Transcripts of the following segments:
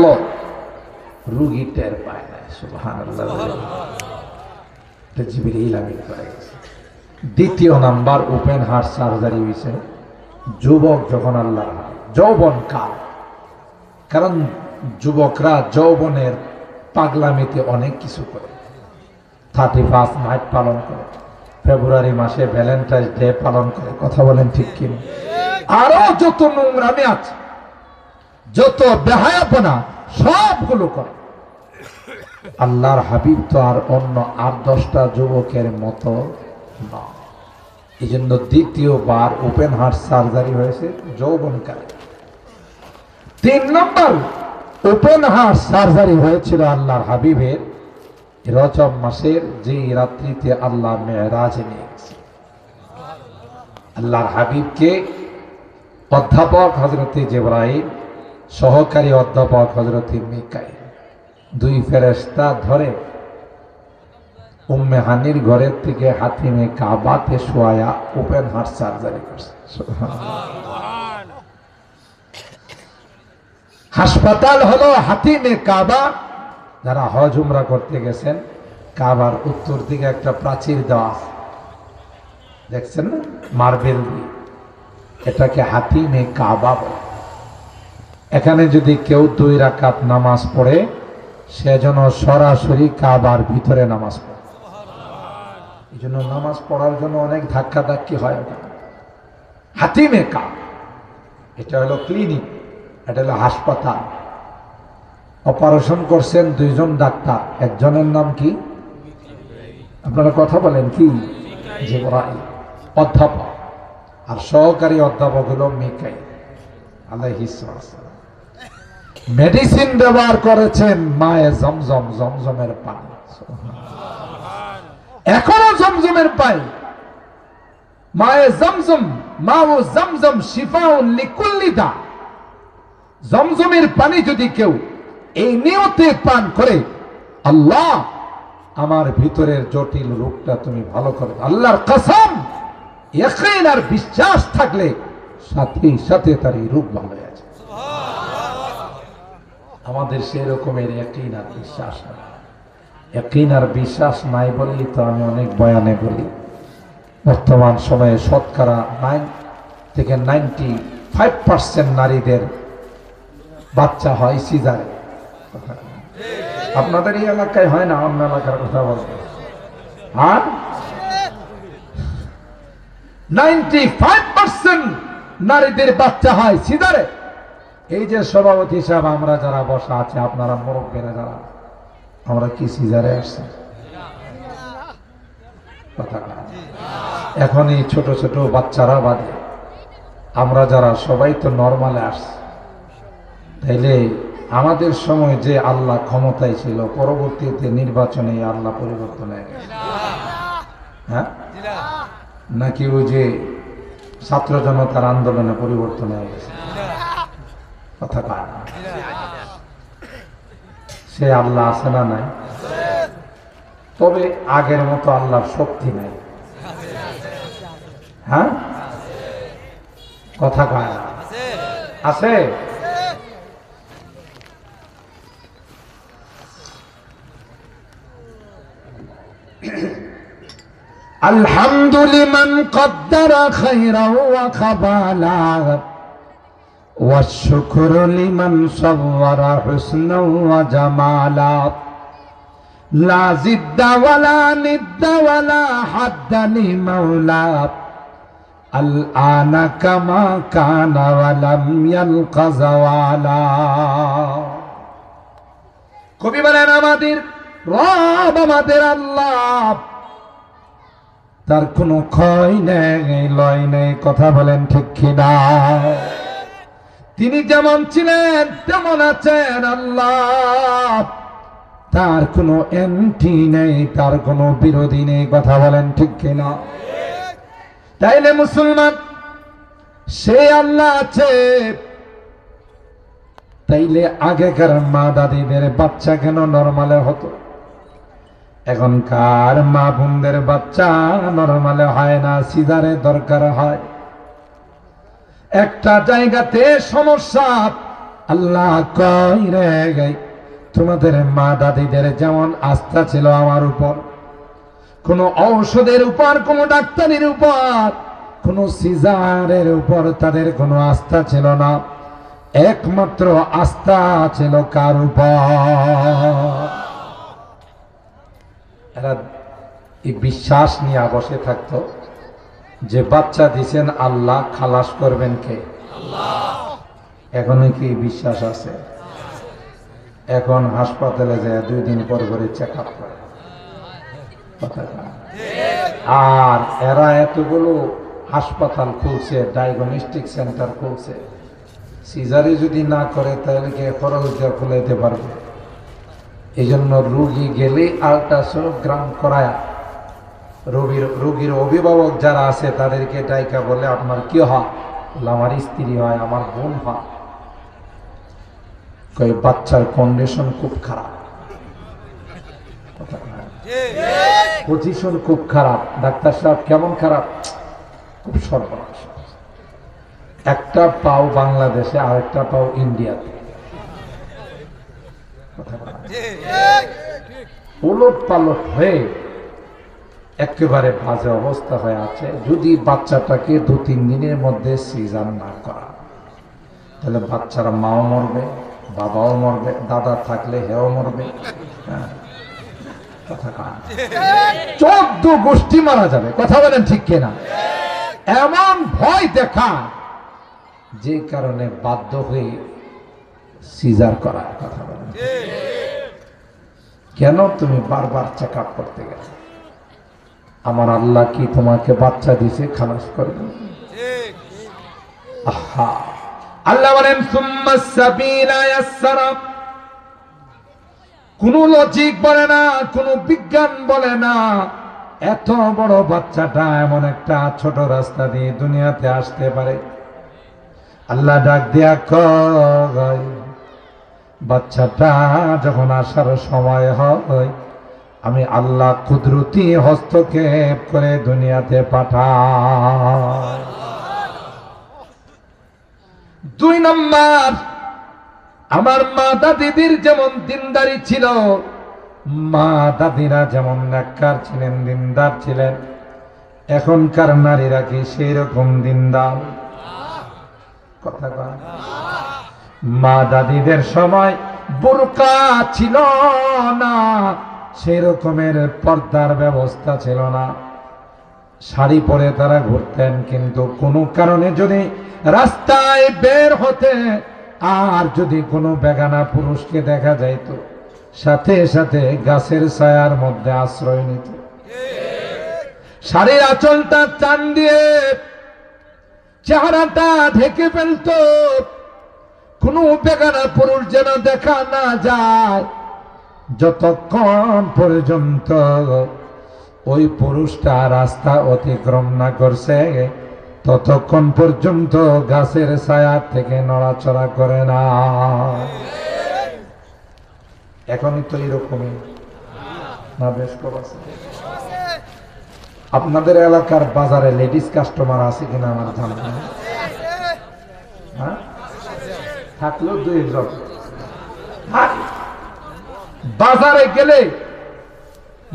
গেল, রোগী টের পায় না। সুবহানাল্লাহ, জিবরিল আমিন করে গেছে। দ্বিতীয় নাম্বার ওপেন হার্ট সার্জারি হয়েছে যুবক যখন আল্লাহ যৌবন কাল। কারণ যুবকরা যৌবনের পাগলামিতে অনেক কিছু করে। 31 নাইট পালন করে, ফেব্রুয়ারি মাসে ভ্যালেন্টাইন্স ডে পালন করে। কথা বলেন ঠিক কিনা? আরো যত নোংরামি আছে, যত বেহায়াপনা, সবগুলো করে। আল্লাহর হাবিব তো আর অন্য 8-10টা যুবকের মতো না। এই জন্য দ্বিতীয়বার ওপেন হার্ট সার্জারি হয়েছে যৌবনকালে। 3 নম্বর ওপেন হার্ট সার্জারি হয়েছিল আল্লাহর হাবিবের রজব মাসের যে রাত্রিতে আল্লাহ মেরাজে নিয়ে গেছে। আল্লাহর হাবিবকে অধ্যাপক হযরতে জিবরাইল, সহকারী অধ্যাপক হযরতে মিকাইল, 2 ফেরেশতা ধরে উম্মে হানির ঘরের থেকে হাতিমে কাবাতে শোয়া ওপেন হার্ট সার্জারি করছে। হাসপাতাল হলো হাতিমে কাবা। যারা হজ উমরা করতে গেছেন, কাবার উত্তর দিকে একটা প্রাচীর দেওয়া আছে, দেখছেন না, মার্বেল দিয়ে। এটাকে হাতিমে কাবা বলে। এখানে যদি কেউ 2 রাকাত নামাজ পড়ে, সে যেন সরাসরি কাবার ভিতরে নামাজ পড়ে। এই জন্য নামাজ পড়ার জন্য অনেক ধাক্কা ধাক্কি হয়। হাতিমে কাবা, এটা হলো ক্লিনিক, এটা হলো হাসপাতাল। অপারেশন করছেন 2 জন ডাক্তার। একজনের নাম কি? আপনারা কথা বলেন কি? জিবরাইল অধ্যাপক, আর সহকারী অধ্যাপক হলো মিকাইল আলাইহিস সালাম। মেডিসিন ব্যবহার করেছেন মায়ে জমজম, জমজমের পানি। এখনো জমজমের পানি। মায়ে জমজম, মাউ জমজম শিফাউন লিকুল্লি দা। জমজমের পানি যদি কেউ এই নিয়তে পান করে, আল্লাহ আমার ভিতরের জটিল রোগটা তুমি ভালো করে। আল্লাহর কসম, ইয়াকিন আর বিশ্বাস থাকলে সাথে সাথে তার এই রোগ ভালো হয়ে যায়। আমাদের সেই রকমের ইয়াকিন আর বিশ্বাস নাই। ইয়াকিন আর বিশ্বাস নাই বলেই তো আমি অনেক বয়ানে বলি, বর্তমান সময়ে শতকরা 9 থেকে 95% নারীদের বাচ্চা হয় সিজারে। আপনাদের এই এলাকায় হয় না, অন্য এলাকার কথা বলবো। আর 95% নারীদের বাচ্চা হয় সিজারে। এই যে সভাপতি সাহেব, আমরা যারা বসা আছে, আপনারা মুরব্বীরা যারা, আমরা কি সিজারে আসছি? কথা এখন এই ছোট ছোট বাচ্চারা বাদে আমরা যারা সবাই তো নরমালে আসছি। তাইলে আমাদের সময় যে আল্লাহ ক্ষমতায় ছিল, পরবর্তীতে নির্বাচনে আল্লাহ পরিবর্তন হয়ে গেছে। হ্যাঁ, নাকি ওই যে ছাত্র জনতার আন্দোলনে পরিবর্তন হয়ে গেছে? কথা কয় না। সে আল্লাহ আছে না নাই? তবে আগের মতো আল্লাহর শক্তি নাই। হ্যাঁ, কথা কয় না। আছে? আলহামদুলিল্লাহ মান কদ্দারা খায়রান ওয়া খাবালা ওয়া শুকরু লিমান সাওয়ারা হুসনান ওয়া জামালা লা জিদ্দা ওয়ালা নিদ্দা ওয়ালা হাদ্দা লি মাওলা আল আনা কামা কানা ওয়া লাম ইয়ালকা যাওয়ালা। কবি বলেন, আমাদের রব, আমাদের আল্লাহ, তার কোনো ক্ষয় নেই, লয় নেই। কথা বলেন ঠিক কিনা? তিনি যেমন ছিলেন তেমন আছেন আল্লাহ। তার কোনো এন্টি নেই, তার কোনো বিরোধী নেই। কথা বলেন ঠিক কিনা? তাইলে মুসলমান, সে আল্লাহ আছে, তাইলে আগেকার মা দাদিদের বাচ্চা কেন নরমালে হতো? এখনকার মা বোনদের বাচ্চা নরমালে হয় না, সিজারে দরকার হয়। একটা জায়গাতে সমস্যা আল্লাহ কই রে গাই, তোমাদের মা দাদিদের যেমন আস্থা ছিল আমার উপর, কোন ঔষধের উপর, কোন ডাক্তারের উপর, কোন সিজারের উপর তাদের কোনো আস্থা ছিল না। একমাত্র আস্থা ছিল কার উপর? এরা এই বিশ্বাস নিয়ে বসে থাকতো যে বাচ্চা দিছেন আল্লাহ, খালাস করবেন কে? এখনো কি বিশ্বাস আছে? এখন হাসপাতালে যায় 2 দিন পর করে চেক আপ করে। আর এরা এতগুলো হাসপাতাল খুলছে, ডায়াগনস্টিক সেন্টার খুলছে, সিজারি যদি না করে তাহলে কি খরচ দিয়ে খুলাইতে পারবে? এই জন্য রুগী গেলে আল্ট্রাসোনোগ্রাম করায় রোগীর অভিভাবক যারা আছে তাদেরকে ডাইকা বলে, আপনার কি হয়? আমার স্ত্রী হয়, আমার বোন হয়। কই বাচ্চার কন্ডিশন খুব খারাপ, পজিশন খুব খারাপ। ডাক্তার সাহেব কেমন খারাপ? খুব সর্বনাশ। একটা পাও বাংলাদেশে, আরেকটা পাও ইন্ডিয়াতে। উলট পালট হয়ে একেবারে বাজে অবস্থা হয়ে আছে। যদি বাচ্চাটাকে 2-3 দিনের মধ্যে সিজার না করা, তাহলে বাচ্চারা মাও মরবে, বাবাও মরবে, দাদা থাকলে হেও মরবে। 14 গোষ্ঠী মারা যাবে। কথা বলেন ঠিক কিনা? এমন ভয় দেখা, যে কারণে বাধ্য হয়ে সিজার করা। কথা বলেন কেন? তুমি বারবার চেক আপ করতে গেলে আমার আল্লাহ কি তোমাকে বাচ্চা দিছে খালাস করবে? আহা, আল্লাহ বলেন সুম্মা সাবিলা ইয়াসসারা। কোন লজিক বলে না, কোন বিজ্ঞান বলে না, এত বড় বাচ্চাটা এমন একটা ছোট রাস্তা দিয়ে দুনিয়াতে আসতে পারে। আল্লাহ ডাক দিয়া কয়, বাচ্চাটা যখন আসার সময় হয়, আমি আল্লাহ কুদরতি হস্তক্ষেপ করে দুনিয়াতে পাঠাই। 2 নম্বর, আমার মা দাদিদের যেমন দিনদারি ছিল, মা দাদিরা যেমন নেককার ছিলেন, দিনদার ছিলেন, এখনকার নারীরা কি সেই রকম দিনদার? কথা কয়। মা দাদিদের সময় বোরকা ছিল না, সেই রকমের পর্দার ব্যবস্থা ছিল না, শাড়ি পরে তারা ঘুরতেন। কিন্তু কোনো কারণে যদি রাস্তায় বের হতে আর যদি কোনো বেগানা পুরুষকে দেখা যাইত, সাথে সাথে গাছের ছায়ার মধ্যে আশ্রয় নিত, শাড়ির আঁচলটা টান দিয়ে চেহারাটা ঢেকে ফেলত, কোনো বেগানা পুরুষ যেন দেখা না যায়। যতক্ষণ পর্যন্ত ওই পুরুষটা রাস্তা অতিক্রম না করছে, ততক্ষণ পর্যন্ত গাছের ছায়া থেকে নড়াচড়া করে না। এখনই তো এরকমই না? বেশ কম আছে। আপনাদের এলাকার বাজারে লেডিস কাস্টমার আছে কিনা আমার জানা নেই। হ্যাঁ, থাকলেও 2-1 জন। বাজারে গেলে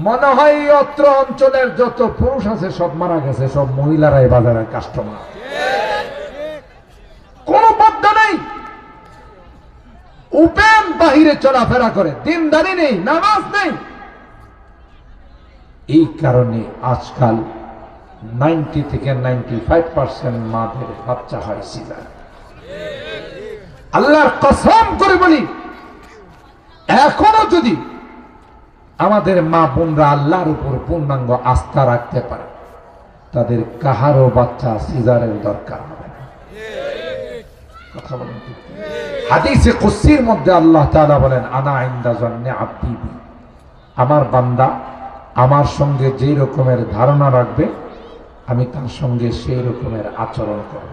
মনে হয় অত্র অঞ্চলের যত পুরুষ আছে সব মারা গেছে, সব মহিলারাই বাজারের কাস্টমার। কোন পদ্মা নেই, উপেন বাহিরে চলাফেরা করে, দিনদারি নেই, নামাজ নেই। এই কারণে আজকাল 90 থেকে 95% মাদের বাচ্চা হয় সিজার। আল্লাহর কসম করে বলি, এখনো যদি আমাদের মা বোনরা আল্লাহর উপর পূর্ণাঙ্গ আস্থা রাখতে পারে, তাদের কাহারও বাচ্চা সিজারের দরকার হবে না। কথা বলেন ঠিক? হাদিসে কুদসির মধ্যে আল্লাহ তাআলা বলেন, আনা ইনদা যান্নি আবদি বি, আমার বান্দা আমার সঙ্গে যেই রকমের ধারণা রাখবে, আমি তার সঙ্গে সেই রকমের আচরণ করব।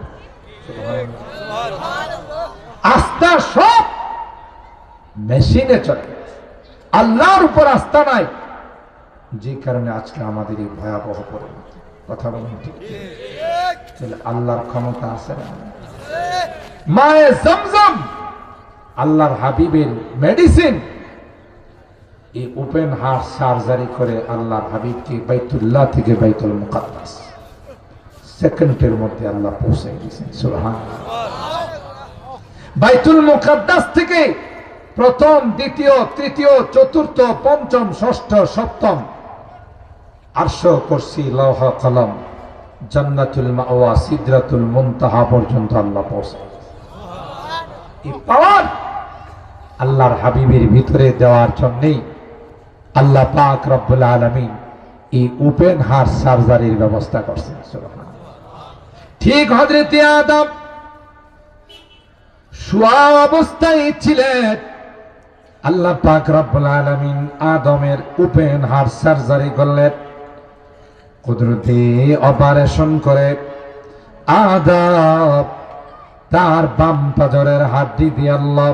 আস্থা সব মেশিনে চলে, আল্লাহর উপর আস্থা নাই, যে কারণে আজকে আমাদের এই ভয়াবহ পরিণতি। কথা বলেন ঠিক? তাহলে আল্লাহর ক্ষমতা আছে না? মায়ে জমজম আল্লাহর হাবিবের মেডিসিন। এই ওপেন হার্ট সার্জারি করে আল্লাহর হাবিবকে বাইতুল্লাহ থেকে বাইতুল মুকাদ্দাস সেকেন্ডের মধ্যে আল্লাহ পৌঁছাই দিয়েছেন। সুবহানাল্লাহ। বাইতুল মুকাদ্দাস থেকে প্রথম, দ্বিতীয়, তৃতীয়, চতুর্থ, পঞ্চম, ষষ্ঠ, সপ্তম আরশ, কুরসি, লৌহ কলম, জান্নাতুল মাওয়া, সিদরাতুল মুনতাহা পর্যন্ত আল্লাহ পৌঁছায়। এই পাওয়ার আল্লাহর হাবিবের ভিতরে দেওয়ার জন্যই আল্লাহ পাক রব্বুল আলামিন এই ওপেন হার্ট সার্জারির ব্যবস্থা করছেন। সুবহানাল্লাহ। ঠিক হযরতে আদম শোয়া অবস্থায় ছিলেন, আল্লাহ পাক রব্বুল আলামিন আদমের ওপেন হার্ট সার্জারি করলেন। কুদরতি অপারেশন করে আদম তার বাম পাজরের হাড্ডি দিয়ে আল্লাহ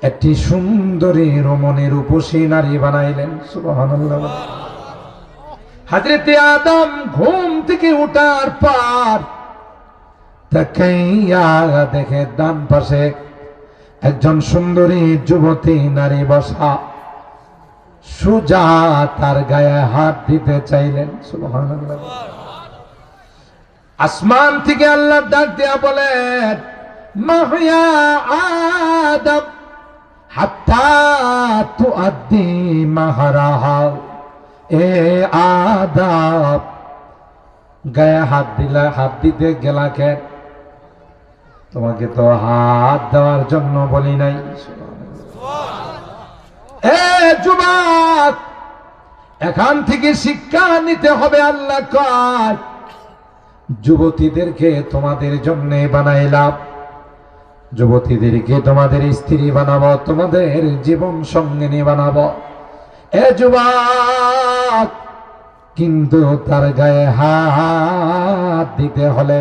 একটি সুন্দরী রমণী রূপসী নারী বানাইলেন। সুবহানাল্লাহ। হযরতে আদম ঘুম থেকে উঠার পর তাকাইয়া দেখে ডান পাশে একজন সুন্দরী যুবতী নারী বসা, সুজা তার গায়ে হাত দিতে চাইলেন। সুবহানাল্লাহ। আসমান থেকে আল্লাহ ডাক দিয়া বলেন, মাহিয়া আদম হাত্তা তুআদ্দি মাহরাহা। এ আদম, গায়ে হাত দিলা, হাত দিতে গেলা কেন? তোমাকে তো হাত দেওয়ার জন্য বলি নাই। এ যুবক, এখান থেকে শিক্ষা নিতে হবে। আল্লাহ কয়, যুবতীদেরকে তোমাদের জন্য বানাইলাম, যুবতীদেরকে তোমাদের স্ত্রী বানাবো, তোমাদের জীবন সঙ্গিনী বানাবো। এ যুবক, কিন্তু তার গায়ে হাত দিতে হলে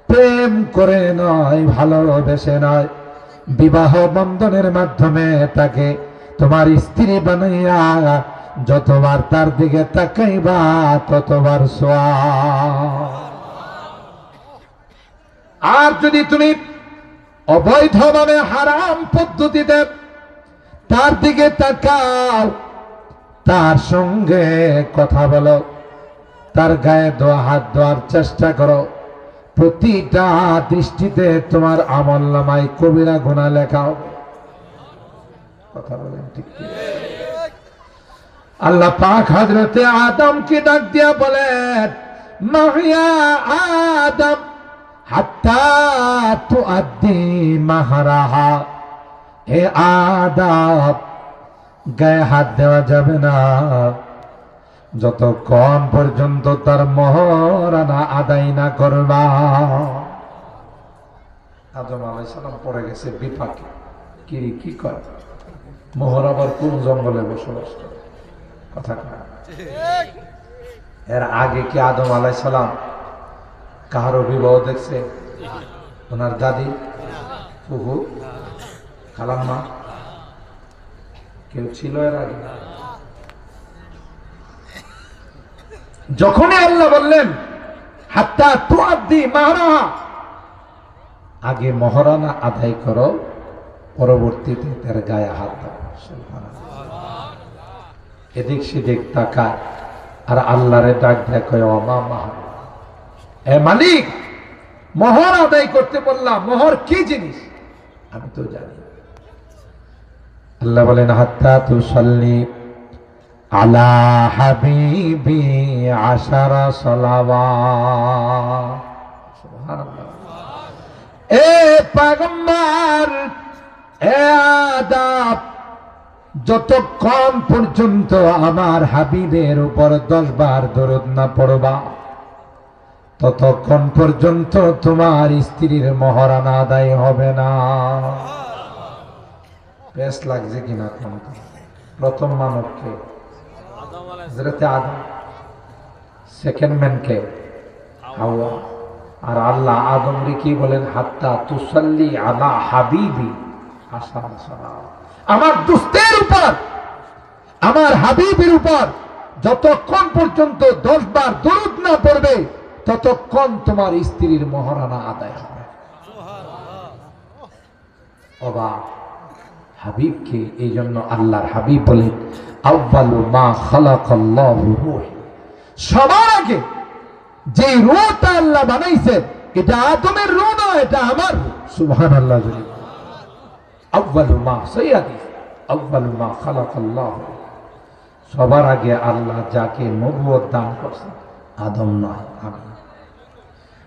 প্রেম করে নয়, ভালোবেসে নয়, বিবাহ বন্ধনের মাধ্যমে তাকে তোমার স্ত্রী বানাইয়া যতবার তার দিকে তাকাইবা ততবার সওয়াব। আর যদি তুমি অবৈধভাবে হারাম পদ্ধতিতে তার দিকে তাকাও, তার সঙ্গে কথা বলো, তার গায়ে হাত দেওয়ার চেষ্টা করো, প্রতিটা দৃষ্টিতে তোমার আমলনামায় কবিরা গুনাহ লেখা হবে। কথা বলেন ঠিক কি? আল্লাহ পাক হযরতে আদমকে ডাক দিয়া বলেন, মাহিয়া আদম হাত্তা তুআদ্দি মাহরাহা। হে আদম, গায়ে হাত দেওয়া যাবে না যতক্ষণ পর্যন্ত তার মহরানা আদায় না করবা। আদম আলাইহিস সালাম পড়ে গেছে বিপাকে। কি করে? মোহর আবার কোন জঙ্গলে বসবাস করে? কথা কয়। এর আগে কি আদম আলাইহিস সালাম কারো বিবাহ দেখছে? ওনার দাদি, ফুফু, খালাম্মা কেউ ছিল এর আগে? যখনই আল্লাহ বললেন হাত্তা তুআদ্দি মাহরাহা, আগে মহরানা আদায় করো, পরবর্তীতে তার গায়ে হাত দাও। এদিক সেদিক তাকায় আর আল্লাহরে ডাক দেখো, মা মাহর, এ মালিক, মোহর আদায় করতে বললাম, মোহর কি জিনিস আমি তো জানি। আল্লাহ বলেন, হাত্তা তুসাল্লি আলা হাবিবি আশারা সালাওয়াত। সুবহানাল্লাহ। এ পয়গম্বর, এ আদম, যতক্ষণ পর্যন্ত আমার হাবিবের উপর 10 বার দরুদ না পড়বা, ততক্ষণ পর্যন্ত তোমার স্ত্রীর মহরানা আদায় হবে না। বেশ লাগছে কিনা? প্রথম মানবকে হযরতে আদম, সেকেন্ড ম্যানকে হাওয়া। আর আল্লাহ আদমরে কি বলেন? হাত্তা তুসাল্লি আলা হাবিবি আশারা সালাওয়াত। আমার দোস্তের উপর, আমার হাবিবের উপর যতক্ষণ পর্যন্ত 10 বার দরুদ না পড়বে, ততক্ষণ তোমার স্ত্রীর মহরানা আদায় হবে। অবাক হাবিবকে। এই জন্য আল্লাহর হাবিব বলেন আউয়ালু মা খালাকাল্লাহু রূহ, সবার আগে যে রূহটা আল্লাহ বানাইছেন এটা আদমের রূহ না, এটা আমার রূহ। সুবহানাল্লাহ। আউয়ালু মা সাইয়্যিদি আউয়ালু মা খালাকাল্লাহু, সবার আগে আল্লাহ যাকে নবুয়ত দান করছেন আদম নয়, আমি।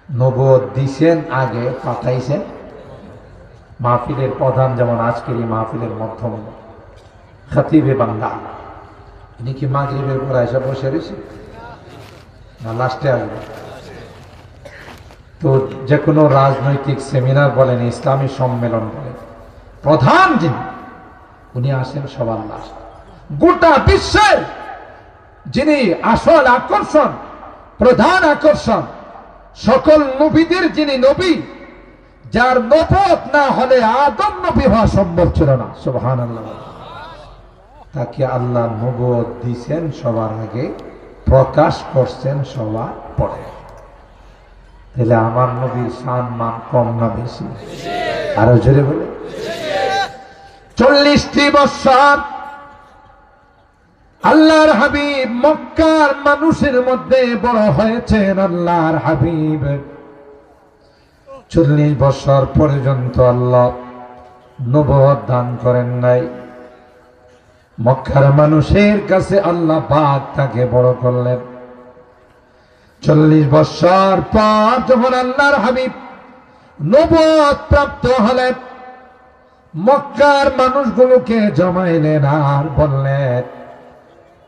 নবুয়ত দিছেন আগে, পাঠাইছেন। মাহফিলের প্রধান যেমন আজকের এই মাহফিলের মধ্যম খতিবে বাংলা, ইনি কি মাগরিবের পর এসে বসে রয়েছে না লাস্টে আসবে? তো যে কোনো রাজনৈতিক সেমিনার বলেন, ইসলামী সম্মেলন বলেন, প্রধান যিনি উনি আসেন সবার লাস্ট। গোটা বিশ্বের যিনি আসল আকর্ষণ, প্রধান আকর্ষণ, সকল নবীদের যিনি নবী, যার নবুয়ত না হলে আদম নবী হওয়া সম্ভব ছিল না, সুবহানাল্লাহ, তাকে আল্লাহ নবুয়ত দিয়েছেন সবার আগে, প্রকাশ করছেন সবার পরে। তাহলে আমার নবীর শান মান কম না বেশি? আরো জোরে বলে। 40টি বছর আল্লাহর হাবিব মক্কার মানুষের মধ্যে বড় হয়েছেন। আল্লাহর হাবিব 40 বছর পর্যন্ত আল্লাহ নবুয়ত দান করেন নাই। মক্কার মানুষের কাছে আল্লাহ পাক তাকে বড় করলেন। 40 বছর পর যখন আল্লাহর হাবিব নবুয়ত প্রাপ্ত হলেন, মক্কার মানুষগুলোকে জমাইলেন আর বললেন,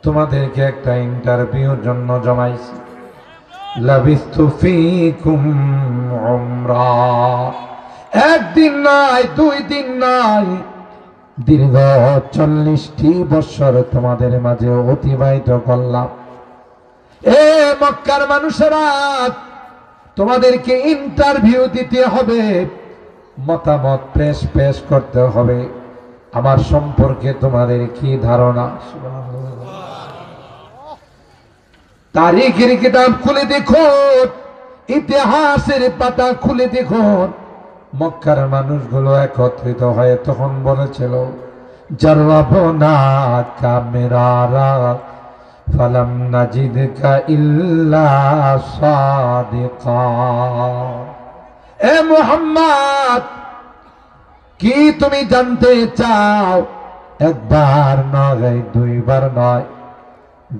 তোমাদেরকে একটা ইন্টারভিউর জন্য জমাইছি। লাবিস্তু ফীকুম উমরা, একদিন নয়, 2 দিন নয়, দীর্ঘ 40টি বছর তোমাদের মাঝে অতিবাহিত করলাম। এ মক্কার মানুষেরা, তোমাদেরকে ইন্টারভিউ দিতে হবে, মতামত পেশ করতে হবে। আমার সম্পর্কে তোমাদের কি ধারণা? তারিখের কিতাব খুলে দেখুন, ইতিহাসের পাতা খুলে দেখুন, মক্কার মানুষগুলো একত্রিত হয়ে তখন বলেছিল, জাররাবনা কামিরারা ফালাম নাজিদকা ইল্লা সাদিকা। এ মুহাম্মদ, কি তুমি জানতে চাও? একবার নয়, 2 বার নয়,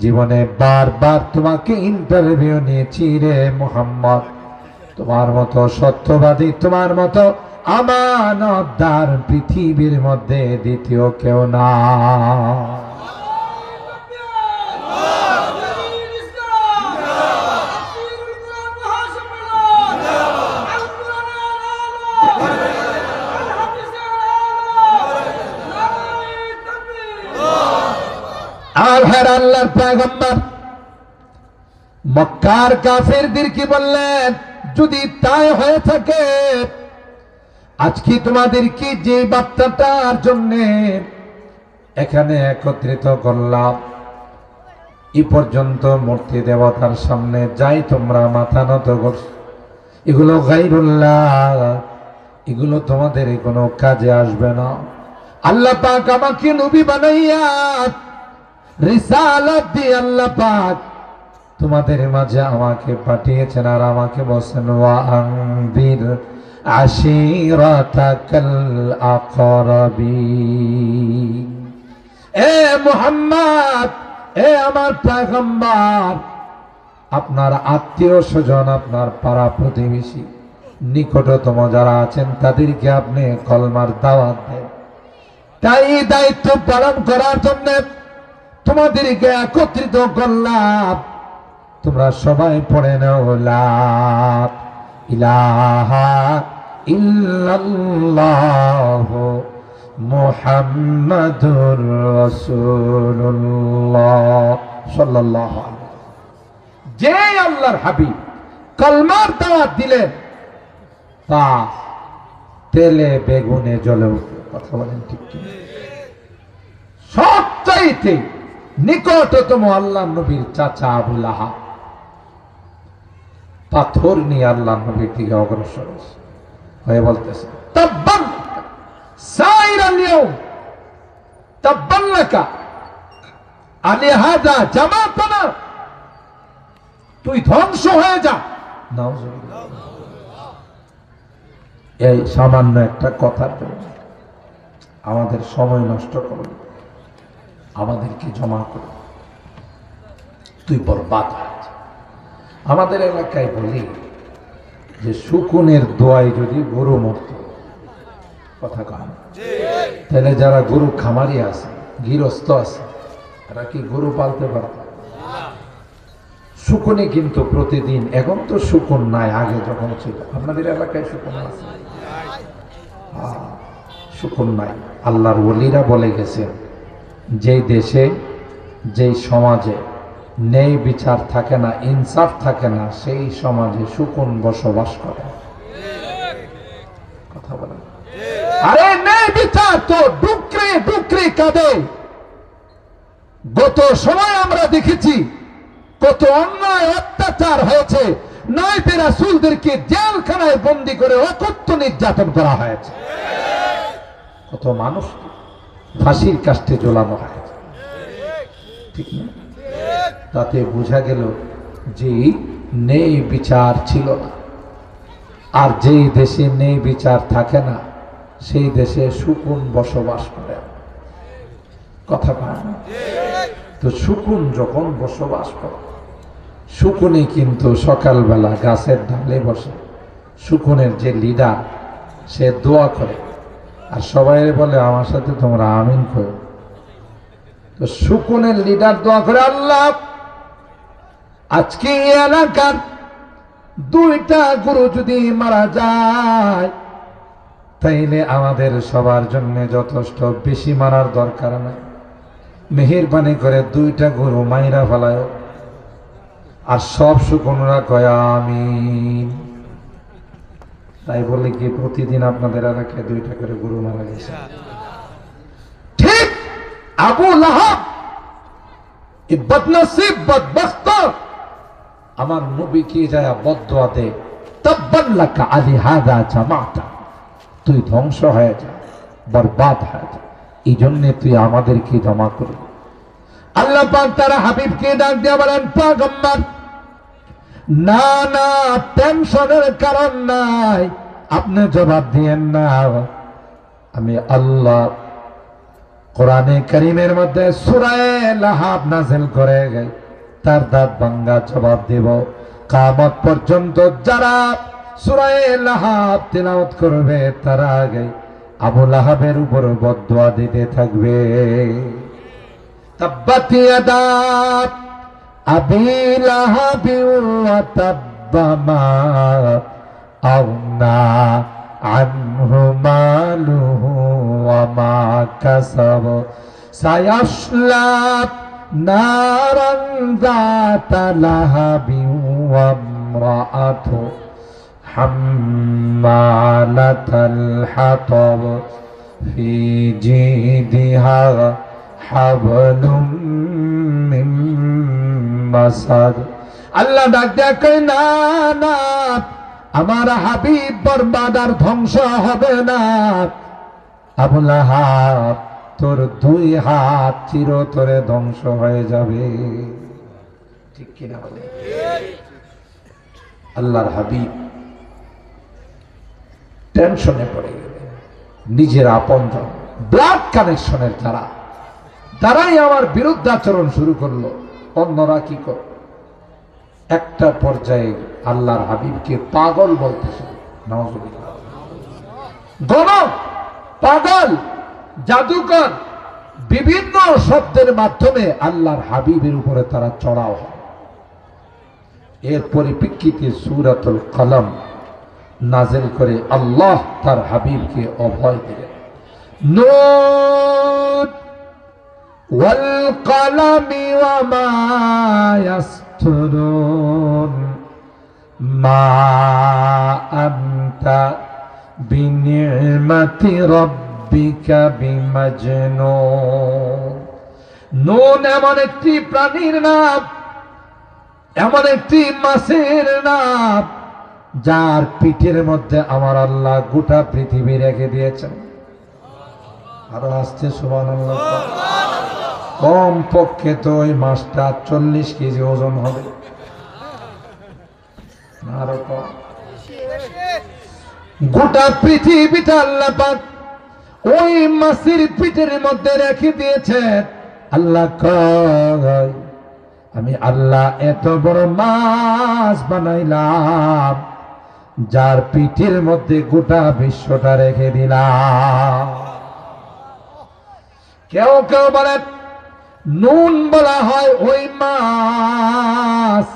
জীবনে বারবার তোমাকে ইন্টারভিউ নিয়েছি রে মুহাম্মদ। তোমার মতো সত্যবাদী, তোমার মতো আমানতদার পৃথিবীর মধ্যে দ্বিতীয় কেউ না। আর হ্যাঁ, আল্লাহর পয়গম্বর মক্কার কাফেরদেরকে বললেন, যদি তাই হয়ে থাকে, আজকে তোমাদেরকে যে বার্তাটার জন্য এখানে একত্রিত করলাম, এই পর্যন্ত মূর্তি দেবতার সামনে যাই তোমরা মাথা নত করছো, এগুলো গায়রুল্লাহ, এগুলো তোমাদের কোনো কাজে আসবে না। আল্লাহ পাক আমাকে নবী বানাইয়া রিসালাত দিয়ে আল্লাহ পাক তোমাদের মাঝে আমাকে পাঠিয়েছেন, আর আমাকে বলছেন, ওয়া আনবির আশিরাতাকাল আকরাবিন। এ মুহাম্মদ, এ আমার পয়গম্বর, আপনার আত্মীয় স্বজন, আপনার পাড়া প্রতিবেশী, নিকটতম যারা আছেন তাদেরকে আপনি কলমার দাওয়াত দেন। তাই দায়িত্ব পালন করার জন্য তোমাদেরকে একত্রিত করলাম। তোমরা সবাই পড়ে নাও, লা ইলাহা ইল্লাল্লাহু মুহাম্মাদুর রাসূলুল্লাহ সাল্লাল্লাহু আলাইহি ওয়াসাল্লাম। যে আল্লাহর হাবিব কলমার দাওয়াত দিলেন, তা তেলে বেগুনে জ্বলে উঠল। কথা বলেন ঠিক কি? সবচাইতে নিকটতম আল্লাহ নবীর চাচা আবু লাহাব পাথর নিয়ে আল্লাহ নবীর দিকে অগ্রসর হয়ে বলতেছে, তাব্বান সাইরাল ইয়াউম তাব্বান লাকা আলিহাযা জামাতানা, তুই ধ্বংস হয়ে যা। নাউযুবিল্লাহ। এই সামান্য একটা কথার জন্য আমাদের সময় নষ্ট করুন, আমাদেরকে জমা করুন, তুই বরবাদ হয়ে যা। আমাদের এলাকায় বলি যে শুকুনের দোয়ায় যদি গরু মরত, কথা কয় না, তাহলে যারা গরু খামারি আছে, গৃহস্থ আছে, এরা কি গরু পালতে পারত? শুকুনে কিন্তু প্রতিদিন, এখন তো শুকুন নাই, আগে যখন ছিল। আপনাদের এলাকায় শুকুন আছে? শুকুন নাই। আল্লাহর ওলিরা বলে গেছেন, যেই দেশে যেই সমাজে ন্যায় বিচার থাকে না, ইনসাফ থাকে না, সেই সমাজে শুকুন বসবাস করে। কথা বলেন। আরে ন্যায় বিচার তো ডুকরে ডুকরে কাঁদে। গত সময় আমরা দেখেছি কত অন্যায় অত্যাচার হয়েছে, নয়তে রাসূলদেরকে জেলখানায় বন্দী করে অকথ্য নির্যাতন করা হয়েছে, কত মানুষ ফাঁসির কাস্টে ঝোলানো হয়েছে, ঠিক না? তাতে বোঝা গেল যে ন্যায় বিচার ছিল না। আর যেই দেশে ন্যায় বিচার থাকে না, সেই দেশে শুকুন বসবাস করে। কথা বলেন। তো শুকুন যখন বসবাস করে, শুকুনে কিন্তু সকালবেলা গাছের ডালে বসে, শুকুনের যে লিডার সে দোয়া করে, আর সবাই বলে আমার সাথে তোমরা আমিন করো। তো শুকুনের লিডার দোয়া করে, আল্লাহ আজকে এই এলাকার 2টা গরু যদি মারা যায়, তাইলে আমাদের সবার জন্য যথেষ্ট, বেশি মারার দরকার নাই, মেহেরবানি করে 2টা গরু মাইরা ফেলায়। আর সব শুকনরা কয় আমিন। তাই বলে কি প্রতিদিন আপনাদের এলাকায় 2টা করে গরু মারা গেছে? ঠিক আবু লাহাব বদনসিব বদবখত আমার নবীকে যায় বদদুয়া দেয়, তাব্বান লাকা আলিহাযা জামাতা, তুই ধ্বংস হয়ে যা, বরবাদ হয়ে যা, এই জন্য তুই আমাদেরকে জমা করবি। আল্লাহ পাক তার হাবিবকে ডাক দিয়ে বলেন, পয়গম্বর না না, টেনশনের কারণ নাই, আপনি জবাব দিয়েন না। আমি আল্লাহ কোরআনে কারীমের মধ্যে সূরা লাহাব নাযিল করে তার দাঁত ভাঙ্গা জবাব দেব। কিয়ামত পর্যন্ত যারা সূরা লাহাব তিলাওয়াত করবে, তারা আগে আবু লাহাবের উপর বদদুয়া দিতে থাকবে। তাব্বাত ইয়াদা আবি লাহাবি ওয়া তাব্বা মা আগনা আনহু মালুহু ওয়া মা কাসাব সায়াসলা নারান যাতা লাহাবি ওয়া ইমরাআতু হাম্মালাতাল হাতাব ফি জিদিহা হাবলুম মিন মাসাদ। আল্লাহ ডাক দেয়, না না, আমার হাবিব বরবাদ আর ধ্বংস হবে না। আবু লাহাব, তোর 2 হাত চিরতরে ধ্বংস হয়ে যাবে। ঠিক কিনা বলে? আল্লাহর হাবিব টেনশনে পড়ে গেলেন। নিজের আপনজন, ব্লাড কানেকশনের তারাই আমার বিরুদ্ধাচরণ শুরু করলো, অন্যরা কি করল? একটা পর্যায়ে আল্লাহর হাবিবকে পাগল বলতেছে। নাউযুবিল্লাহ। গণক, পাগল, জাদুকর, বিভিন্ন শব্দের মাধ্যমে আল্লাহর হাবিবের উপরে তারা চড়াও হয়। এর পরিপ্রেক্ষিতে সূরাতুল কলম নাযিল করে আল্লাহ তার হাবিবকে অভয় দিলেন। নুন ওয়াল কলমি ওয়া মা ইয়াসতুরুন মা আনতা বিনি'মাতি রাব্বিকা বিমাজনুন। নুন এমন একটি প্রাণীর নাম, এমন একটি মাছের নাম, যার পিঠের মধ্যে আমার আল্লাহ গোটা পৃথিবী রেখে দিয়েছেন। আরো আসছে সুবহানাল্লাহ। কম পক্ষে তো ওই মাছটা 40 কেজি ওজন হবে, আরো কম। গোটা পৃথিবীটা আল্লাহ পাক ওই মাছের পিঠের মধ্যে রেখে দিয়েছে। আল্লাহ কয়, আমি আল্লাহ এত বড় মাছ বানাইলাম যার পিঠের মধ্যে গোটা বিশ্বটা রেখে দিলাম। কেউ কেউ বলে নুন বলা হয় ওই মাছ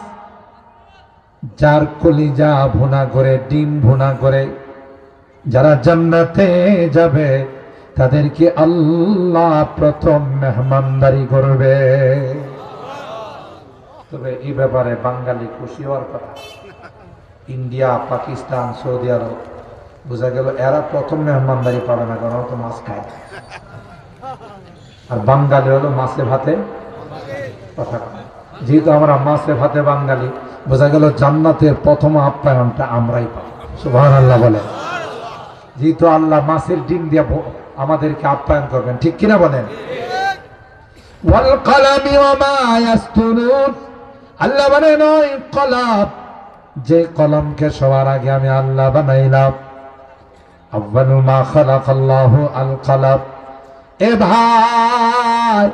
যার কলিজা ভুনা করে, ডিম ভুনা করে যারা জান্নাতে যাবে তাদেরকে আল্লাহ প্রথম মেহমানদারি করবে। তবে এই ব্যাপারে বাঙালি খুশি হওয়ার কথা। ইন্ডিয়া, পাকিস্তান, সৌদি আরব, বোঝা গেল এরা প্রথম মেহমানদারি পাবে না, কারণ তো মাছ খায়। আর বাঙালি হলো মাছে ভাতে কথা। যেহেতু আমরা মাছে ভাতে বাঙালি, বোঝা গেল জান্নাতের প্রথম আপ্যায়নটা আমরাই পাবো। সুবহানাল্লাহ বলে। যেহেতু আল্লাহ মাছের ডিম দিয়ে আমাদেরকে আপ্যায়ন করবেন, ঠিক কিনা বলেন? ওয়াল কলামি ওয়া মা ইয়াসতুরুন, আল্লাহ বলেন ওই কলম, যে কলমকে সবার আগে আমি আল্লাহ বানাইলাম। আউয়ালু মা খালাকাল্লাহু আল কলম। এ ভাই,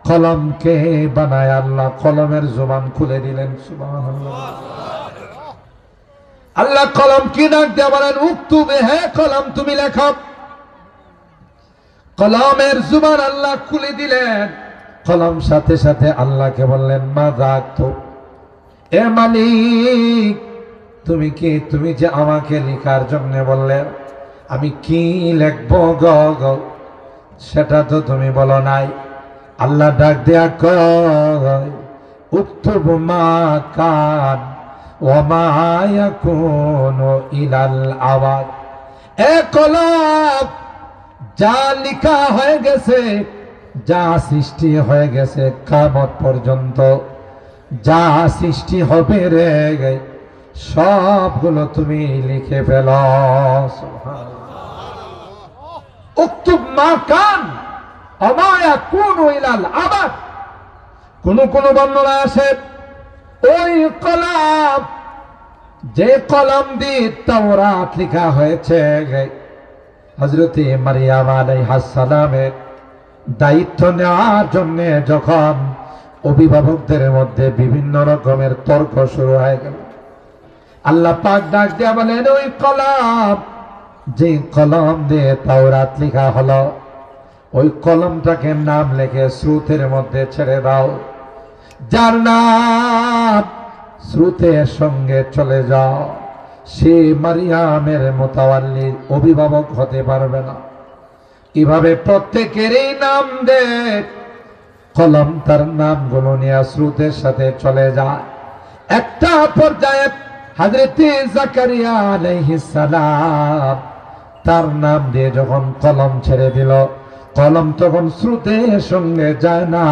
কলমকে বানায় আল্লাহ, কলমের জবান খুলে দিলেন। সুবহানাল্লাহ। আল্লাহ কলম কি ডাক দিয়ে বলেন, উক্তুবে, হে কলম তুমি লেখো। কলমের জবান আল্লাহ খুলে দিলেন। কলম সাথে সাথে আল্লাহকে বললেন, মা রাখতো, এ মালিক তুমি কি, তুমি যে আমাকে লেখার জন্য বললেন, আমি কি লিখবো গো, সেটা তো তুমি বলো নাই। আল্লাহ ডাক দেয়া কয়, উক্তুব মা কান ওয়া মা ইয়াকুনু ইলাল আবাদ। এ কলম, যা লেখা হয়ে গেছে, যা সৃষ্টি হয়ে গেছে কিয়ামত পর্যন্ত, যা সৃষ্টি হবে রে, সবগুলো তুমি লিখে ফেলো। উক্তুব মা কান ওয়া মা ইয়াকুনু ইলাল আবাদ। কোন কোন বর্ণনা আছে ওই কলম, যে কলম দিয়ে তাওরাত লেখা হয়েছে, হযরতে মারিয়াম আলাইহিস সালামের দায়িত্ব নেওয়ার জন্য যখন অভিভাবকদের মধ্যে বিভিন্ন রকমের তর্ক শুরু হয়ে গেল, আল্লাহ পাক ডাক দিয়া বলেন, ওই কলম, যে কলম দিয়ে তাওরাত লেখা হলো, ওই কলমটাকে নাম লিখে স্রোতের মধ্যে ছেড়ে দাও। যার নাম স্রোতের সঙ্গে চলে যাও, সে মারিয়ামের মোতাওয়াল্লি অভিভাবক হতে পারবে না। এভাবে প্রত্যেকেরই নাম দে, কলম তার নামগুলো নিয়ে স্রোতের সাথে চলে যায়। একটা পর্যায়ে হযরতে জাকারিয়া আলাইহিস সালাম তার নাম দিয়ে যখন কলম ছেড়ে দিল, কলম তখন স্রোতের সঙ্গে যায় না,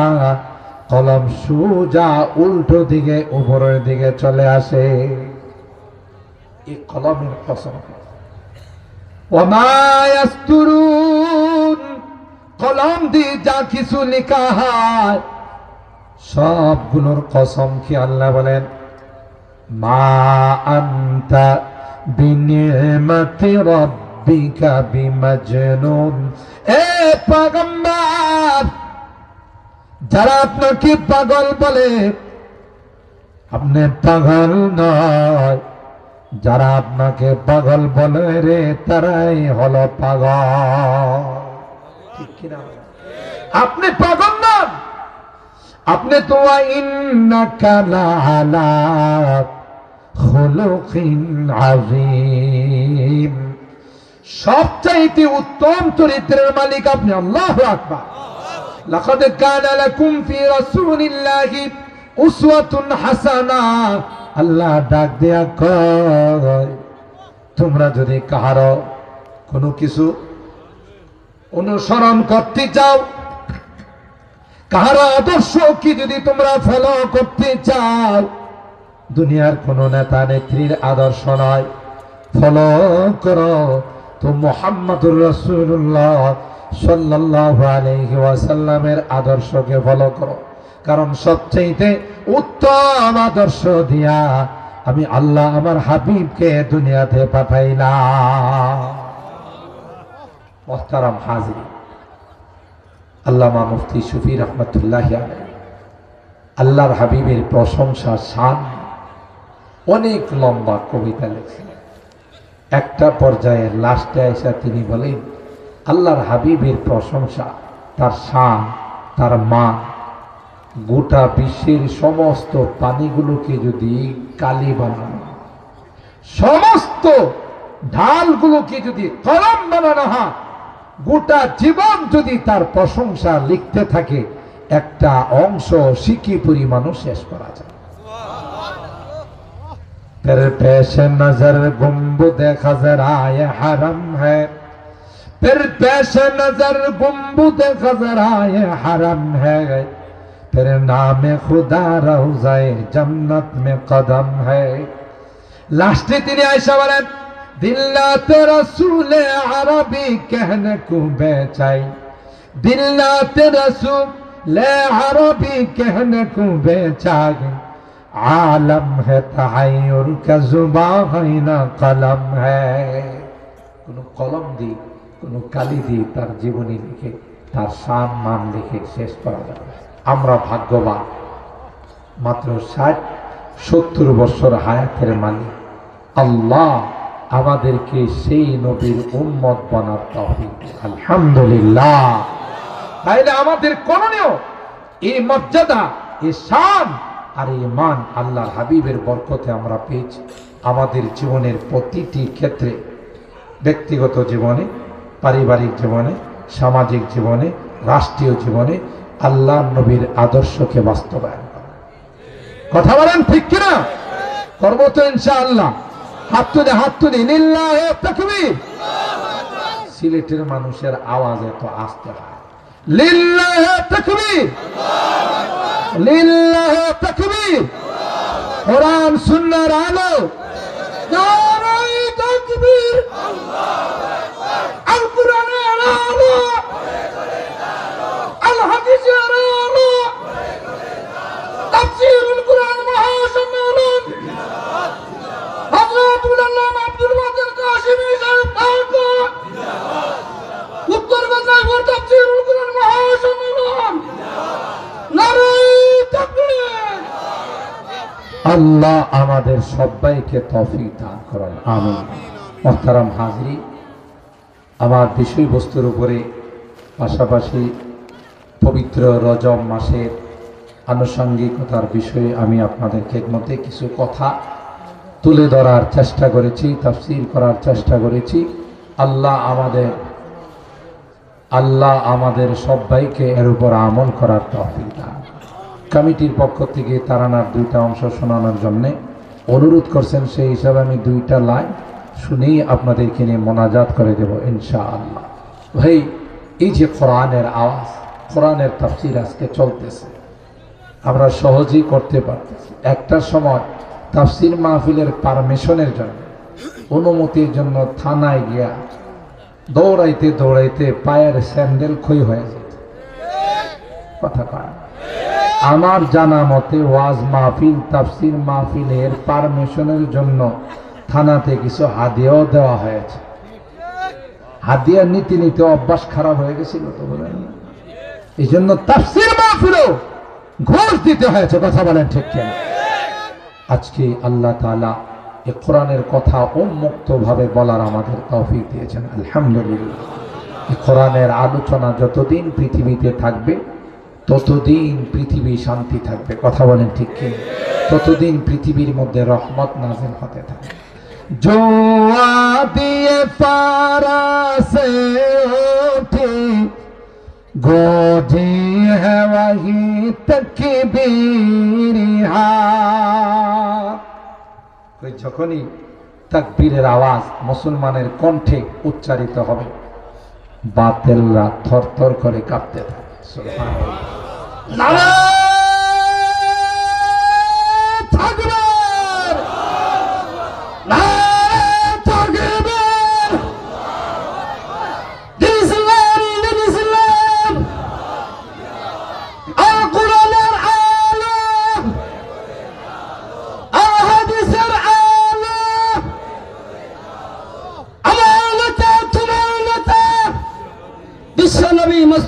কলম সোজা উল্টো দিকে উপরের দিকে চলে আসে। এই কলমের কসম। ওয়া মা ইয়াসতুরুন, কলম দিয়ে যা কিছু লেখা হয় সবগুলোর কসম কি আল্লাহ বলেন, মা আনতা বিনিমাতি রাব্বিকা বিমাজনুন। এ পয়গম্বর, যারা আপনাকে পাগল বলে, আপনি পাগল নয়। যারা আপনাকে পাগল বলে রে, তারাই হলো পাগল। ঠিক কিনা? আপনি পাগল নন, আপনি তো ইন্নাকা লাআলা খুলুকিন আযীম, সবচাইতে উত্তম চরিত্রের মালিক আপনি। আল্লাহু আকবার। লাকাদ কানা লাকুম ফি রাসূলিল্লাহি উসওয়াতুন হাসানাহ। আল্লাহ ডাক দেয়া কয়, তোমরা যদি কাহারো কোনো কিছু অনুসরণ করতে চাও, কাহারো আদর্শ কি যদি তোমরা ফলো করতে চাও, দুনিয়ার কোন নেতা নেত্রীর আদর্শ নয়, ফলো করো তো মুহাম্মদুর রাসূলুল্লাহ সাল্লাল্লাহু আলাইহি ওয়াসাল্লামের আদর্শকে ফলো করো, কারণ সবচেয়ে উত্তম আদর্শ দিয়া আমি আল্লাহ আমার হাবিবকে দুনিয়াতে পাঠাইলাম। মুহতারাম হাজিরিন, আল্লামা মুফতি শফি রহমতুল্লাহি আলাইহি আল্লাহর হাবিবের প্রশংসা শান অনেক লম্বা কবিতা লিখছিলেন। একটা পর্যায়ে লাস্টে এসে তিনি বলেন, আল্লাহর হাবিবের প্রশংসা, তার শান, তার মান গোটা বিশ্বের সমস্ত পানিগুলোকে যদি কালি বানানো, সমস্ত ঢালগুলোকে যদি কলম বানানো হয়, গোটা জীবন যদি তার প্রশংসা লিখতে থাকে, একটা অংশ সিকি পরিমাণও শেষ করা যায়। तेरे पेश नजर गुंबद खजराए हरम है, फिर पेश नजर गुंबद खजराए हरम है, फिर नाम खुदा रौज़ाए जन्नत में कदम है। लास्टे তিনি আয়েশা বলেন, दिल्लाते रसूल अरबी कहने को बेचाई, दिल्लाते रसूल अरबी कहने को बेचाई, आलम है तहायुर का जुबां है ना कलम है। কোনো কলম দিয়ে, কোনো কালি দিয়ে তার জীবনী লিখে, তার শান মান লিখে শেষ করা যাবে। আমরা ভাগ্যবান, মাত্র 60-70 বছর হায়াতের মালিক আল্লাহ আমাদেরকে সেই নবীর উম্মত বানার তৌফিক দিয়েছেন, আলহামদুলিল্লাহ। তাইলে আমাদের করণীয় এই মর্যাদা, এই শান আর এই মান আল্লাহর হাবিবের বরকতে আমরা পেয়েছি। আমাদের জীবনের প্রতিটি ক্ষেত্রে, ব্যক্তিগত জীবনে, পারিবারিক জীবনে, সামাজিক জীবনে, রাষ্ট্রীয় জীবনে আল্লাহ নবীর আদর্শকে বাস্তবায়ন করা। কথা বলেন ঠিক কিনা? করবো তো ইনশাআল্লাহ। হাত তুলে লিল্লাহি তাকবীর। সিলেটের মানুষের আওয়াজ এত আসতে হয়, লিল্লাহি তাকবীর, লিল্লাহি তাকবীর। কোরআন সুন্নাহর আলো, নারায়ে তাকবীর, আল কোরআনের আলো, আল হাদিসের আলো, তাফসীরুল কোরআন মহাসম্মেলন হযরত আল্লামা আব্দুল ওয়াদুদ কাশিমি সাহেব ঢাকা, উত্তর বাংলার তাফসীরুল কোরআন মহাসম্মেলন, নারায়ে তাকবীর। আল্লাহ আমাদের সবাইকে তৌফিক দান করুন, আমিন। মুহতারাম হাজিরিন, আমার বিষয়বস্তুর উপরে পাশাপাশি পবিত্র রজব মাসের আনুষঙ্গিকতার বিষয়ে আমি আপনাদের খেদমতে কিছু কথা তুলে ধরার চেষ্টা করেছি, তাফসীর করার চেষ্টা করেছি। আল্লাহ আমাদের সবাইকে এর উপর আমল করার তৌফিক দান। কমিটির পক্ষ থেকে তারানার 2টা অংশ শোনানোর জন্য অনুরোধ করছেন, সেই হিসাবে আমি 2টা লাইন শুনেই আপনাদেরকে নিয়ে মোনাজাত করে দেব ইনশাআল্লাহ। ভাই, এই যে কোরআনের আওয়াজ, কোরআনের তাফসীর আজকে চলতেছে, আমরা সহজেই করতে পারতেছি। একটা সময় তাফসীর মাহফিলের পারমিশনের জন্য, অনুমতির জন্য থানায় গিয়া দৌড়াইতে দৌড়াইতে পায়ের স্যান্ডেল ক্ষয় হয়ে যেত। কথা কয়, আমার জানা মতে ওয়াজ মাহফিল, তাফসীর মাহফিলের পারমিশনের জন্য থানাতে কিছু হাদিয়াও দেওয়া হয়েছে। হাদিয়া নীতি নীতি অভ্যাস খারাপ হয়ে গেছিল তো, বলেন, এই জন্য তাফসীর মাহফিলও ঘুষ দিতে হয়েছে। কথা বলেন ঠিক কিনা? আজকে আল্লাহ তাআলা এই কোরআনের কথা উন্মুক্ত ভাবে বলার আমাদের তৌফিক দিয়েছেন, আলহামদুলিল্লাহ। এই কোরআনের আলোচনা যতদিন পৃথিবীতে থাকবে ততদিন পৃথিবী শান্তি থাকবে। কথা বলেন ঠিক কিনা? ততদিন পৃথিবীর মধ্যে রহমত নাযিল হতে থাকবে। জোয়া দিয়ে ফারাসে উঠি গোজি है वही तकबीरी हाथ। যখনই তাকবীরের আওয়াজ মুসলমানের কণ্ঠে উচ্চারিত হবে, বাতিলরা থরথর করে কাঁপতে থাকে। সুবহানাল্লাহ, নারায়ে তাকবীর, নারায়ে তাকবীর। This is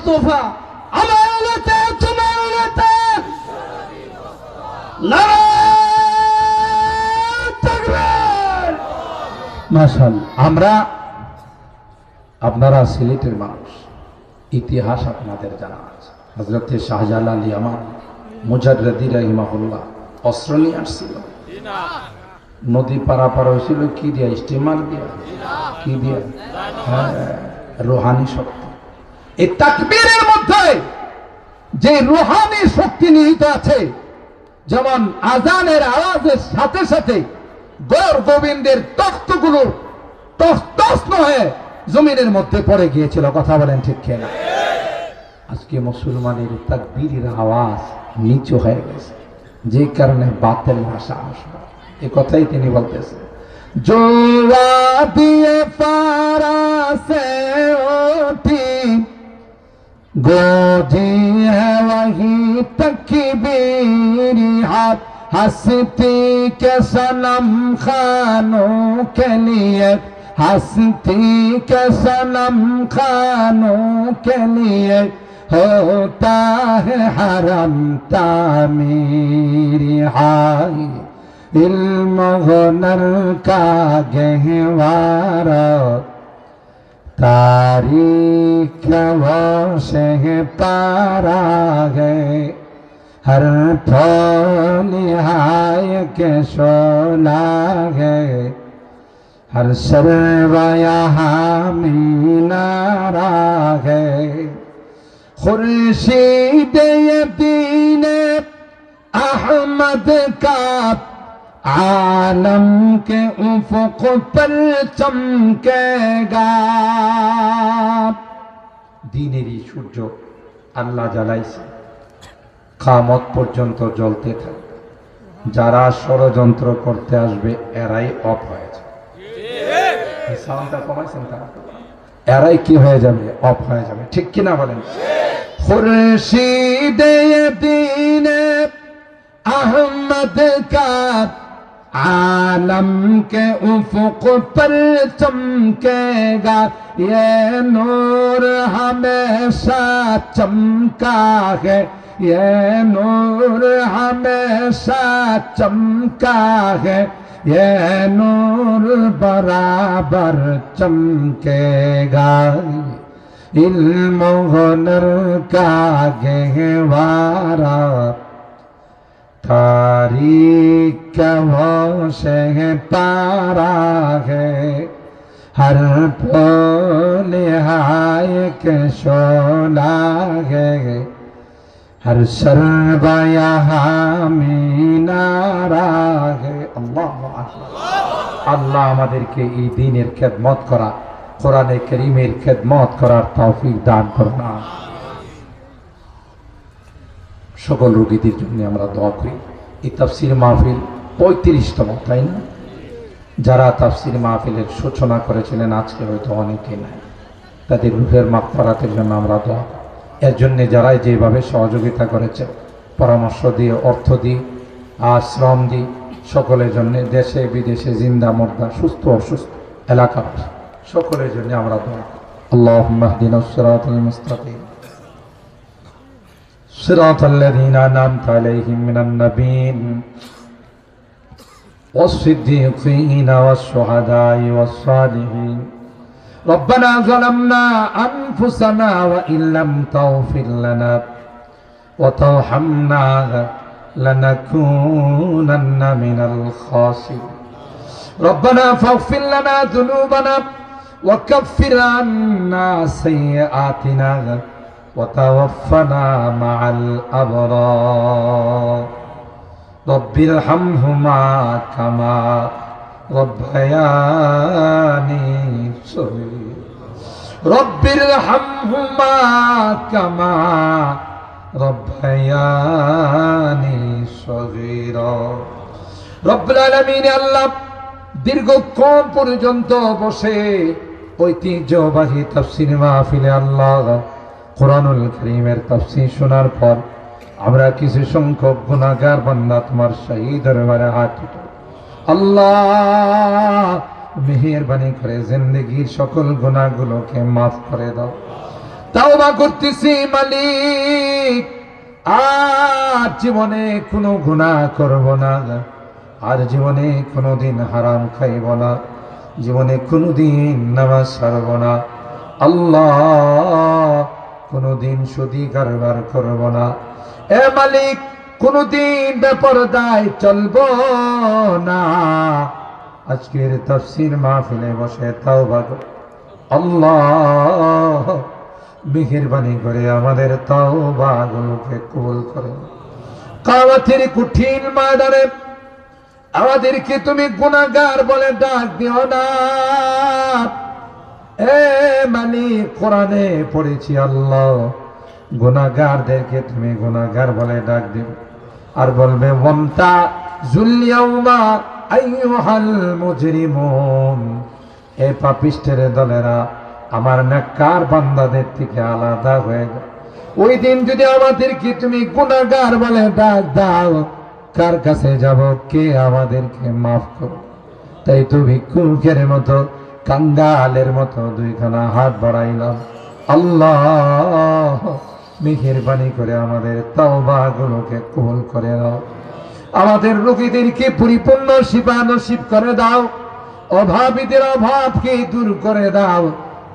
মুস্তফা আমার নেতা তোমার নেতা নারায়ে তাকবীর। মাশাআল্লাহ। আমরা আপনারা সিলেটের মানুষ, ইতিহাস আপনাদের জানা আছে। হযরতে শাহজালাল ইয়ামান মুজাররদি রাহিমাহুল্লাহ অস্ত্র নিয়ে আসছিল, নদী পারাপার হয়েছিল কি দিয়া? স্টিমার দিয়া। কি দিয়া? হ্যাঁ, রুহানি শক্তি। এই তাকবীরের মধ্যে যে রুহানি শক্তি নিহিত আছে, যেমন আজানের আওয়াজের সাথে সাথে গৌর গোবিন্দের তখ্তগুলো টস টস হয়ে জমিনের মধ্যে পড়ে গিয়েছিল। কথা বলেন ঠিক কিনা? আজকে মুসলমানের তাকবীরের আওয়াজ নিচু হয়ে গেছে, যে কারণে বাতিল ভাষা আসবে। এই কথাই তিনি বলতেছেন, জোয়া দিয়ে পারা সে ওঠি गोदी है वही तकबीरी हाथ हंसती के सनम खानों के लिए हंसती के सनम खानों के लिए होता है हरम तामीरी हाय इल्म हुनर का गहवारा तारीख वो से पारा गए हर निहाय के सोना गए हर सरवया मीनारा गए खुर्शीद दीन अहमद का आलम के उफुक पर चमकेगा। দিনেরই সূর্য আল্লাহ জ্বালাইছে, কিয়ামত পর্যন্ত জ্বলতে থাকবে। যারা ষড়যন্ত্র করতে আসবে এরাই অফ হয়ে যাবে। সাউন্ডটা কমাইছেন তারা? এরাই কি হয়ে যাবে? অফ হয়ে যাবে। ঠিক কিনা বলেন? খুরশিদ দ্বীন अहमद का आलम के उफुक पर चमकेगा ये नूर हमेशा चमका है ये नूर हमेशा चमका है ये नूर बराबर चमकेगा इल्म हुनर का गहवारा तारीख वो से पारा है हर निहाय के शोला है हर सरबया मीनारा है। अल्लाह আল্লাহ আমাদেরকে এই দ্বীনের খেদমত করা, কোরআনে কারীমের খেদমত করার তৌফিক দান করুন। সকল রোগীদের জন্য আমরা দোয়া করি। এই তাফসীর মাহফিল 35তম, তাই না? যারা তাফসীর মাহফিলের সূচনা করেছিলেন আজকে হয়তো অনেকে নাই, তাদের রূহের মাগফিরাতের জন্য আমরা দোয়া করি। এর জন্য যারাই যেভাবে সহযোগিতা করেছে, পরামর্শ দিয়ে, অর্থ দিয়ে, আশ্রম দিয়ে, সকলের জন্য, দেশে বিদেশে, জিন্দা মুর্দা, সুস্থ অসুস্থ, এলাকাবাসী সকলের জন্য আমরা দোয়া করি। আল্লাহুম্মা ইহদিনাস সিরাতাল মুস্তাকিম صراط الذين أنعمت عليهم من النبيين والصديقين والشهداء والصالحين ربنا ظلمنا أنفسنا وإن لم تغفر لنا وترحمنا لنكونن من الخاسرين ربنا فاغفر لنا ذنوبنا وكفر عنا سيئاتنا وتوفنا مع الأبرار رب ارحمهما كما ربياني صغيرا رب ارحمهما كما ربياني صغيرا رب العالمين আল্লাহ দীর্ঘক্ষণ পর্যন্ত বসে ঐতিহ্যবাহী তাফসীর মাহফিলে আল্লাহ কোরআনুল কারীমের তাফসীর শোনার পর আমরা কিছু সংখ্যক গুনাহগার বান্দা তোমার শাহী দরবারে হাত উঠাই। আল্লাহ মেহেরবানি করে জিন্দেগীর সকল গুনাহগুলোকে মাফ করে দাও। তাওবা করতেছি মালিক, আর জীবনে কোনো গুনাহ করব না, আর জীবনে কোনোদিন হারাম খাইব না, জীবনে কোনোদিন নামাজ ছাড়ব না আল্লাহ, কোনোদিন সুদি কারবার করব না। এ মালিক, কোনোদিন বেপরদায় চলব না। আজকের তাফসীর মাহফিলে বসে তাওবা কর আল্লাহ, মেহেরবানি করে আমাদের তাওবাগুলোকে কবুল করে। কিয়ামতের কঠিন ময়দানে আমাদেরকে তুমি গুনাহগার বলে ডাক দিও না। এ মালিক, কোরআনে পড়েছি আল্লাহ, গুনাহগারদেরকে তুমি গুনাহগার বলে ডাক দিও, আর বলবে ওয়ামতা যুলিয়াউমা আইয়ুহাল মুজরিমুন, এ পাপিষ্ঠের দলেরা আমার নেককার বান্দাদের থেকে আলাদা হয়ে গেল। ওই দিন যদি আমাদেরকে তুমি গুনাহগার বলে ডাক দাও, কার কাছে যাব, কে আমাদেরকে মাফ করো? তাই তো ভিক্ষুকের মতো, কাঙ্গালের মতো দুইখানা হাত বাড়াইলাম। আল্লাহ, মেহেরবানি করে আমাদের তাওবাগুলোকে কবুল করে দাও। আমাদের রোগীদেরকে পরিপূর্ণ শিফা নসিব করে দাও, অভাবীদের অভাবকে দূর করে দাও,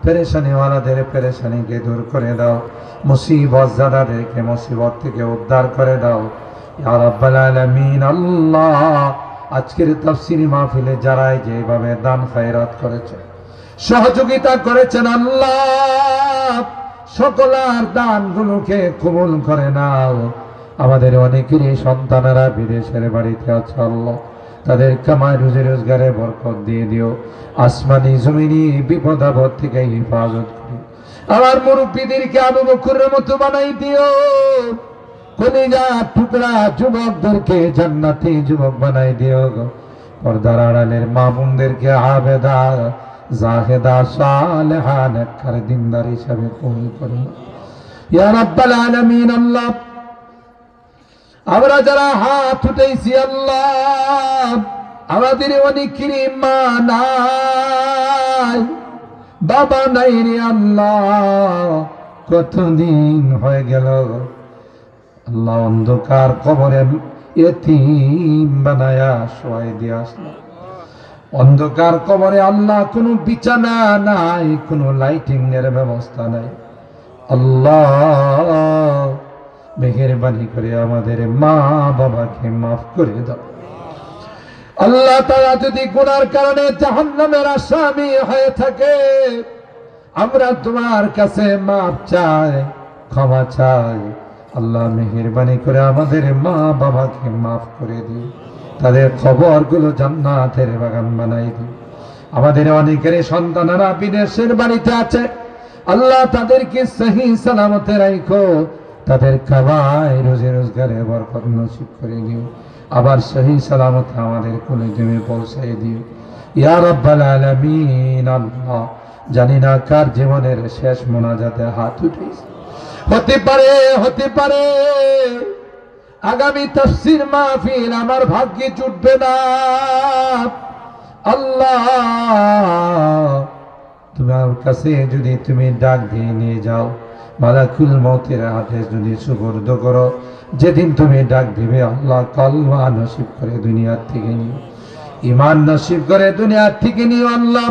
পেরেশানিওয়ালাদের পেরেশানিকে দূর করে দাও, মুসিবত জাদাদেরকে মুসিবত থেকে উদ্ধার করে দাও ইয়া রাব্বাল আলামিন। আল্লাহ, আজকের তাফসীর মাহফিলে যারা যেভাবে দান খায়রাত করেছে, সহযোগিতা করেছেন, আল্লাহ সকলের দানগুলোকে কবুল করে নাও। আমাদের অনেকেরই সন্তানেরা বিদেশের বাড়িতে আছে আল্লাহ, তাদের কামাই রুজি রোজগারে বরকত দিয়ে দিও, আসমানি জমিনি বিপদ আপদ থেকে হিফাজত করি। আমার মুরব্বীদেরকে আবু বকরের মতো বানাই দিও, কলিজা টুকরা যুবকদেরকে জান্নাতি যুবক বানাই দিও, পর্দার আড়ালের মা বোনদেরকে আবেদা জাহেদা সালেহা নেককার দিনদার হিসাবে কবুল করো ইয়া রাব্বাল আলামিন। আল্লাহ, আমরা যারা হাত উঠাইছি আল্লাহ, আমাদের অনেকেরই মা নাই, বাবা নাই রে আল্লাহ, কতদিন হয়ে গেল আল্লাহ, অন্ধকার কবরে ইয়তীম বানায়া শোয়াই দিয়ে আসলাম। অন্ধকার কবরে আল্লাহ, কোনো বিছানা নাই, কোনো লাইটিং এর ব্যবস্থা নাই। আল্লাহ, মেহেরবানি করে আমাদের মা বাবাকে মাফ করে দাও। আল্লাহ, তারা যদি গুনার কারণে জাহান্নামের আসামি হয়ে থাকে, আমরা তোমার কাছে মাফ চাই, ক্ষমা চাই। আল্লাহ, মেহেরবানি করে আমাদের মা বাবাকে মাফ করে দিও, তাদের কবরগুলো জান্নাতের বাগান বানাই দিও। আমাদের অনেকের সন্তানেরা বিদেশের বাড়িতে আছে আল্লাহ, তাদেরকে সহি সালামতে রাখো, তাদের কামাই রোজি রোজগারে বরকত নসিব করে দিও, আবার সহি সালামতে আমাদের কোলে জমে পৌঁছাই দিও ইয়া রাব্বাল আলামিন। আল্লাহ, জানি না কার জীবনের শেষ মোনাজাতে হাত উঠেছে, হতে পারে আগামী তাফসীর মাহফিল আমার ভাগ্যে জুটবে না। আল্লাহ, তোমার কাছে যদি তুমি ডাক দিয়ে নিয়ে যাও, মালাকুল মউতের হাতে যদি সুপর্দ করো, যেদিন তুমি ডাক দিবে আল্লাহ, কলমা নসিব করে দুনিয়ার থেকে নিও, ঈমান নসিব করে দুনিয়ার থেকে নিও। আল্লাহ,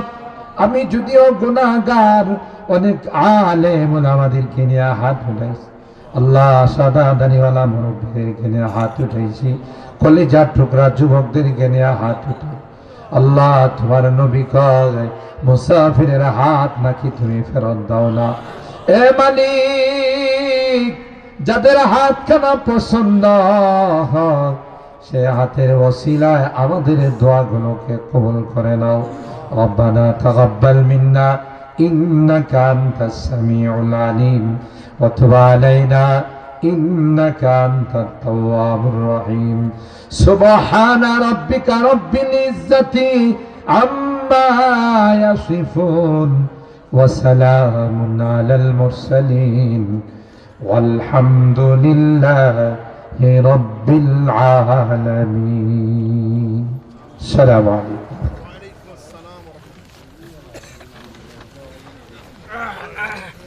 আমি যদিও গুনাহগার, অনেক আলেম ওলামাদেরকে নিয়ে হাত উঠাইছি আল্লাহ, সাদা দাড়িওয়ালা মুরব্বীদেরকে নিয়ে হাত উঠাইছি, কলিজার টুকরা যুবকদেরকে নিয়ে হাত উঠাই। আল্লাহ, তোমার নবী কয় মুসাফিরের হাত নাকি তুমি ফেরত দাও না। এ মালিক, যাদের হাত খানা পছন্দ হয়, সে হাতের ওসিলায় আমাদের দোয়াগুলোকে কবুল করে নাও। রব্বানা তাকাব্বাল মিন্না ইন্নাকা আনতাস সামিউল আলিম ওয়া তুব আলাইনা ইন্নাকা আনতাত তাওয়াবুর রহিম। সুবহানা রাব্বিকা রাব্বিল ইজ্জাতি আম্মা ইয়াসিফুন ওয়া সালামুন আলাল মুরসালিন والحمد لله رب العالمين. السلام عليكم. وعليكم السلام ورحمة الله.